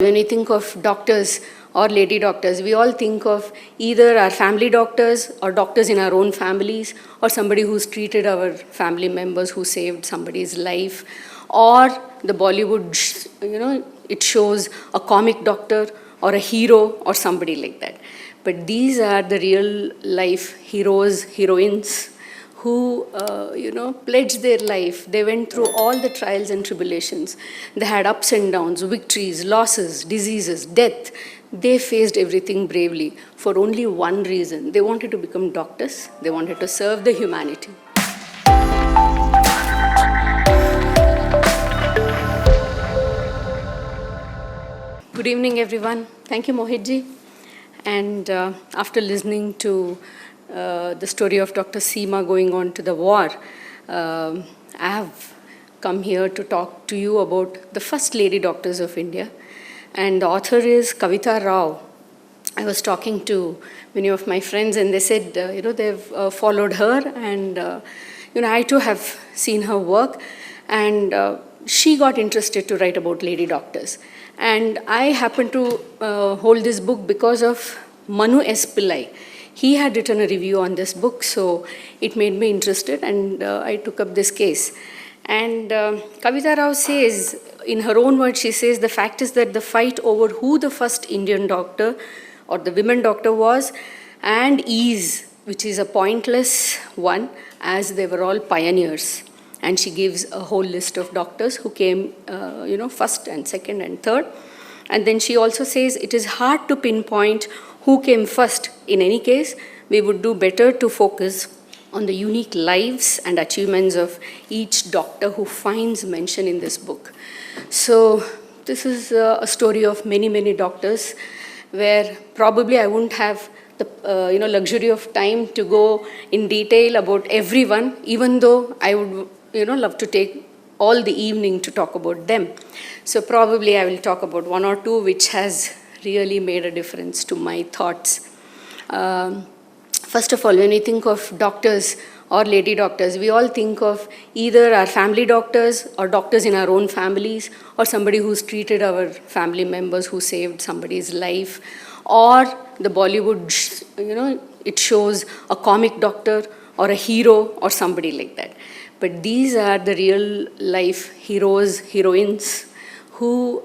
When we think of doctors or lady doctors, we all think of either our family doctors or doctors in our own families or somebody who's treated our family members, who saved somebody's life, or the Bollywood, it shows a comic doctor or a hero or somebody like that. But these are the real life heroes, heroines who, pledged their life. They went through all the trials and tribulations. They had ups and downs, victories, losses, diseases, death. They faced everything bravely for only one reason. They wanted to become doctors. They wanted to serve the humanity. Good evening, everyone. Thank you, Mohitji. And after listening to the story of Dr. Seema going on to the war, I have come here to talk to you about the first lady doctors of India. And the author is Kavitha Rao. I was talking to many of my friends and they said, they've followed her and, I too have seen her work. And she got interested to write about lady doctors. And I happened to hold this book because of Manu S. Pillai. He had written a review on this book, so it made me interested, and I took up this case. And Kavitha Rao says, in her own words, she says, the fact is that the fight over who the first Indian doctor or the women doctor was and is, which is a pointless one, as they were all pioneers. And she gives a whole list of doctors who came, first and second and third. And then she also says it is hard to pinpoint who came first. In any case, we would do better to focus on the unique lives and achievements of each doctor who finds mention in this book. So this is a story of many, many doctors where probably I wouldn't have the luxury of time to go in detail about everyone, even though I would love to take all the evening to talk about them. So probably I will talk about one or two which has really made a difference to my thoughts. First of all, when we think of doctors or lady doctors, we all think of either our family doctors or doctors in our own families or somebody who's treated our family members, who saved somebody's life, or the Bollywood, it shows a comic doctor or a hero or somebody like that. But these are the real life heroes, heroines who,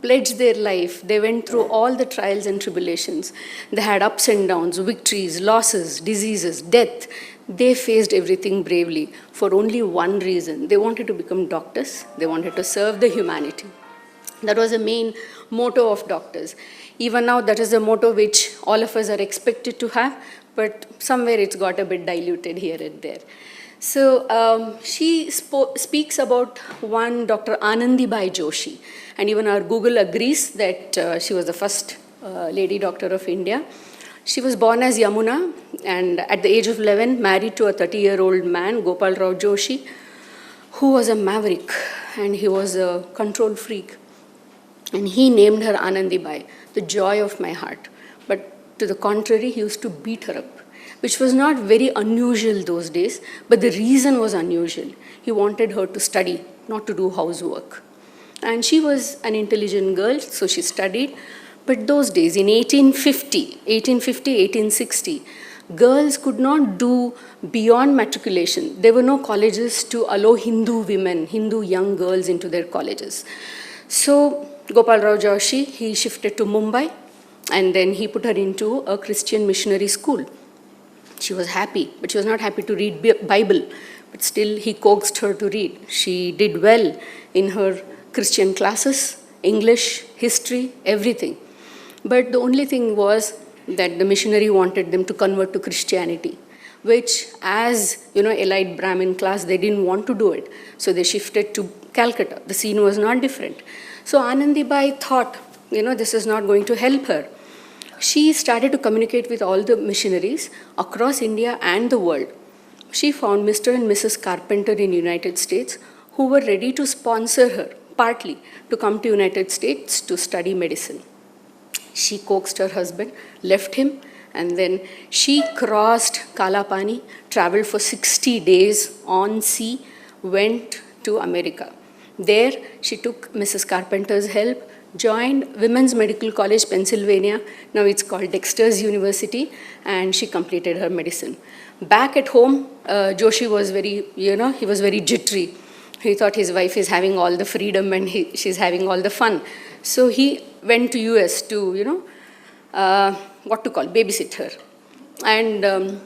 pledged their life. They went through all the trials and tribulations. They had ups and downs, victories, losses, diseases, death. They faced everything bravely for only one reason. They wanted to become doctors. They wanted to serve the humanity. That was the main motto of doctors. Even now, that is the motto which all of us are expected to have, but somewhere it's got a bit diluted here and there. So she speaks about one Dr. Anandibai Joshi, and even our Google agrees that she was the first lady doctor of India. She was born as Yamuna, and at the age of 11, married to a 30-year-old man, Gopal Rao Joshi, who was a maverick, and he was a control freak. And he named her Anandibai, the joy of my heart. But to the contrary, he used to beat her up, which was not very unusual those days, but the reason was unusual. He wanted her to study, not to do housework. And she was an intelligent girl, so she studied. But those days, in 1860, girls could not do beyond matriculation. There were no colleges to allow Hindu women, Hindu young girls into their colleges. So Gopal Rao Joshi, he shifted to Mumbai, and then he put her into a Christian missionary school. She was happy, but she was not happy to read Bible. But still, he coaxed her to read. She did well in her Christian classes, English, history, everything. But the only thing was that the missionary wanted them to convert to Christianity, which as, elite Brahmin class, they didn't want to do it. So they shifted to Calcutta. The scene was not different. So Anandibai thought, this is not going to help her. She started to communicate with all the missionaries across India and the world. She found Mr. and Mrs. Carpenter in United States who were ready to sponsor her, partly, to come to United States to study medicine. She coaxed her husband, left him, and then she crossed Kalapani, traveled for 60 days on sea, went to America. There, she took Mrs. Carpenter's help, joined Women's Medical College, Pennsylvania. Now it's called Dexter's University, and she completed her medicine. Back at home, Joshi was very, he was very jittery. He thought his wife is having all the freedom and she's having all the fun. So he went to US to, babysit her. And,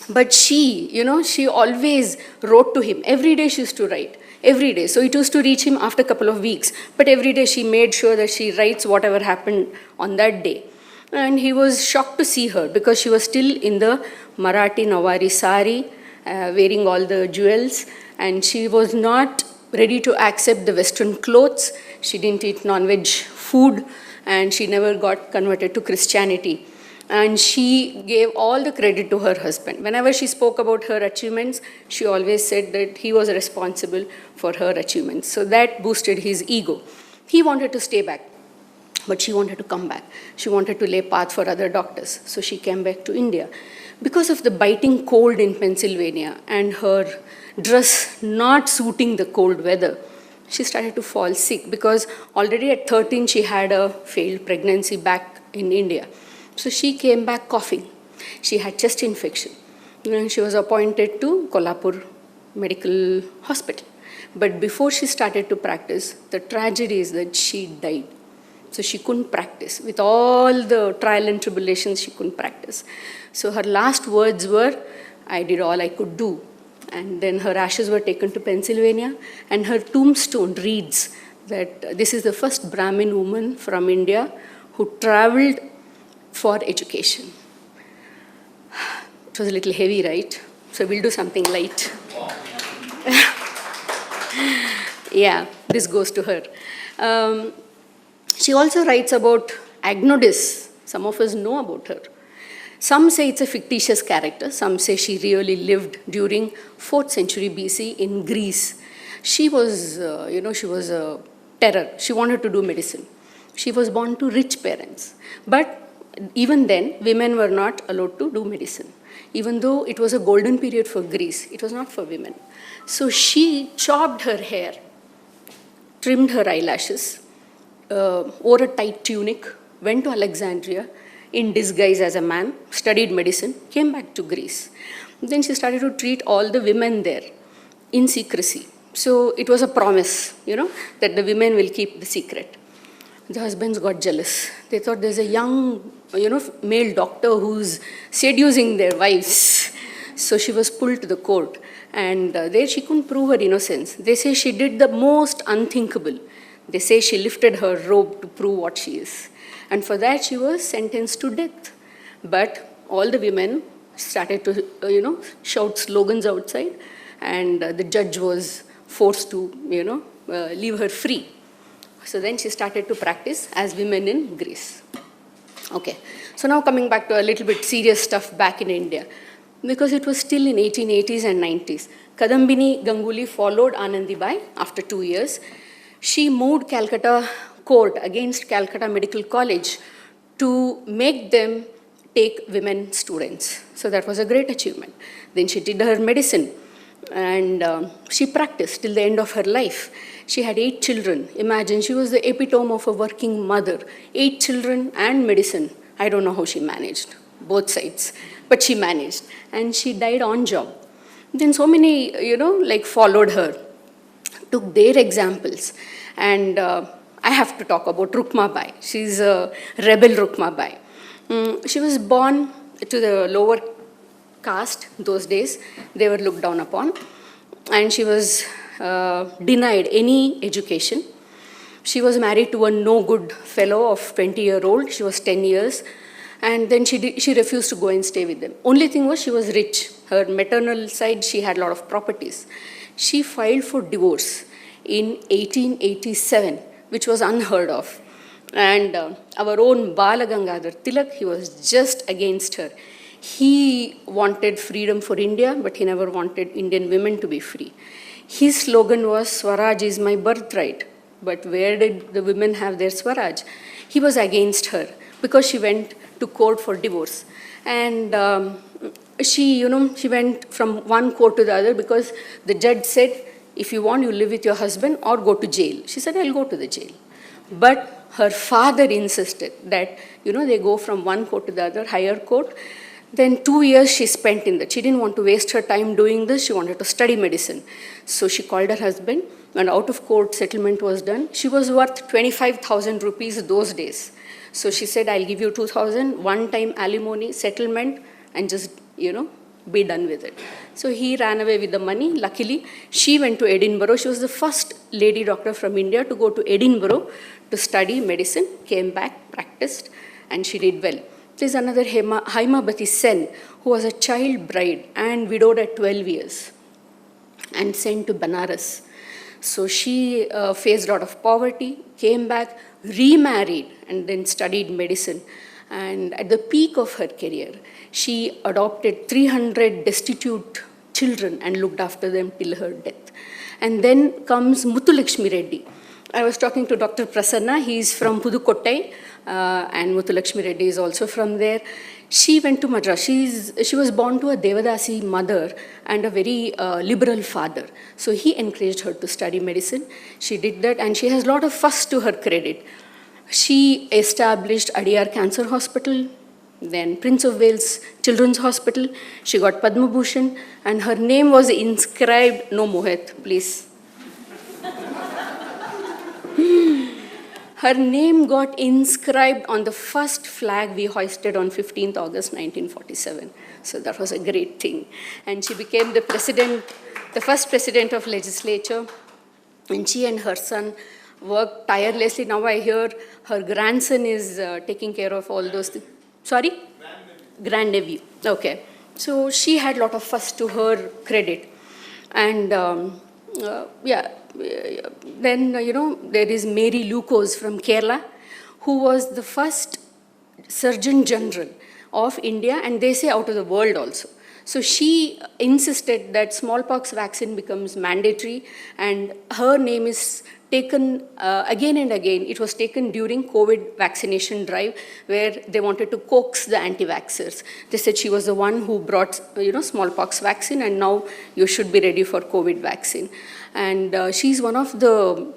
but she, she always wrote to him. Every day she used to write. Every day. So it used to reach him after a couple of weeks. But every day she made sure that she writes whatever happened on that day. And he was shocked to see her because she was still in the Marathi Nawari sari, wearing all the jewels. And she was not ready to accept the Western clothes. She didn't eat non-veg food. And she never got converted to Christianity. And she gave all the credit to her husband. Whenever she spoke about her achievements, she always said that he was responsible for her achievements. So that boosted his ego. He wanted to stay back, but she wanted to come back. She wanted to lay path for other doctors. So she came back to India. Because of the biting cold in Pennsylvania and her dress not suiting the cold weather, she started to fall sick because already at 13 she had a failed pregnancy back in India. So she came back coughing. She had chest infection. And she was appointed to Kolhapur Medical Hospital. But before she started to practice, the tragedy is that she died. So she couldn't practice. With all the trial and tribulations, she couldn't practice. So her last words were, "I did all I could do." And then her ashes were taken to Pennsylvania. And her tombstone reads that this is the first Brahmin woman from India who traveled for education. It was a little heavy, right? So we'll do something light. Yeah, this goes to her. She also writes about Agnodus. Some of us know about her. Some say it's a fictitious character. Some say she really lived during 4th century BC in Greece. She was, she was a terror. She wanted to do medicine. She was born to rich parents. But even then, women were not allowed to do medicine. Even though it was a golden period for Greece, it was not for women. So she chopped her hair, trimmed her eyelashes, wore a tight tunic, went to Alexandria in disguise as a man, studied medicine, came back to Greece. Then she started to treat all the women there in secrecy. So it was a promise, that the women will keep the secret. The husbands got jealous. They thought there's a young, male doctor who's seducing their wives. So she was pulled to the court. And there she couldn't prove her innocence. They say she did the most unthinkable. They say she lifted her robe to prove what she is. And for that she was sentenced to death. But all the women started to, shout slogans outside. And the judge was forced to, leave her free. So then she started to practice as women in Greece. Okay, so now coming back to a little bit serious stuff back in India. Because it was still in 1880s and 90s. Kadambini Ganguly followed Anandibai after 2 years. She moved Calcutta court against Calcutta Medical College to make them take women students. So that was a great achievement. Then she did her medicine. And she practiced till the end of her life. She had 8 children. Imagine, she was the epitome of a working mother. 8 children and medicine. I don't know how she managed, both sides. But she managed. And she died on job. Then so many, followed her, took their examples. And I have to talk about Rukmabai. She's a rebel Rukmabai. She was born to the lower caste those days. They were looked down upon. And she was denied any education. She was married to a no-good fellow of 20-year-old. She was 10 years. And then she refused to go and stay with them. Only thing was she was rich. Her maternal side, she had a lot of properties. She filed for divorce in 1887, which was unheard of. And our own Bala Gangadhar Tilak, he was just against her. He wanted freedom for India, but he never wanted Indian women to be free. His slogan was, "Swaraj is my birthright." But where did the women have their Swaraj? He was against her because she went to court for divorce. And she went from one court to the other because the judge said, if you want, you live with your husband or go to jail. She said, I'll go to the jail. But her father insisted that, they go from one court to the other, higher court. Then 2 years she spent in that. She didn't want to waste her time doing this. She wanted to study medicine. So she called her husband. When out of court settlement was done, she was worth 25,000 rupees those days. So she said, I'll give you 2,000, one-time alimony, settlement, and just, be done with it. So he ran away with the money. Luckily, she went to Edinburgh. She was the first lady doctor from India to go to Edinburgh to study medicine, came back, practiced, and she did well. There's another Haimabati Sen, who was a child bride and widowed at 12 years and sent to Banaras. So she faced a lot of poverty, came back, remarried, and then studied medicine. And at the peak of her career, she adopted 300 destitute children and looked after them till her death. And then comes Muthulakshmi Reddy. I was talking to Dr. Prasanna. He's from Pudukottai, and Muthulakshmi Reddy is also from there. She went to Madras. She was born to a Devadasi mother and a very liberal father. So he encouraged her to study medicine. She did that, and she has a lot of fuss to her credit. She established Adyar Cancer Hospital, then Prince of Wales Children's Hospital. She got Padma Bhushan, and her name was inscribed, no Mohit, please. Her name got inscribed on the first flag we hoisted on 15th August 1947. So that was a great thing. And she became the first president of legislature. And she and her son worked tirelessly. Now I hear her grandson is taking care of all those things. Sorry? Grandnephew. Okay. So she had a lot of fuss to her credit. And then, there is Mary Lucas from Kerala, who was the first Surgeon General of India, and they say out of the world also. So she insisted that smallpox vaccine becomes mandatory, and her name is taken again and again. It was taken during COVID vaccination drive, where they wanted to coax the anti-vaxxers. They said she was the one who brought, smallpox vaccine, and now you should be ready for COVID vaccine. And she's one of the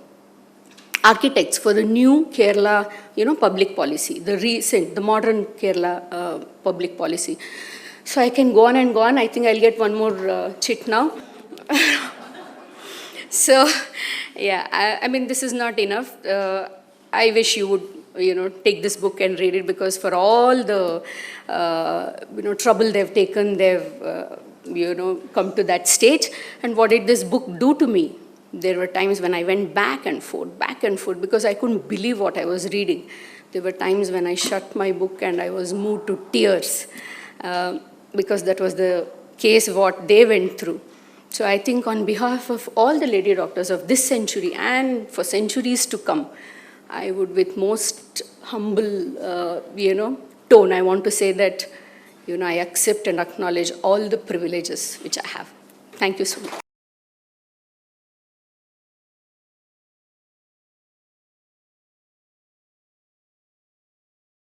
architects for the new Kerala, public policy, the modern Kerala public policy. So I can go on and go on. I think I'll get one more chit now. So, yeah, I mean, this is not enough. I wish you would, take this book and read it, because for all the, trouble they've taken, they've, come to that stage. And what did this book do to me? There were times when I went back and forth, because I couldn't believe what I was reading. There were times when I shut my book and I was moved to tears, because that was the case what they went through. So I think on behalf of all the lady doctors of this century and for centuries to come, I would, with most humble, tone, I want to say that, I accept and acknowledge all the privileges which I have. Thank you so much.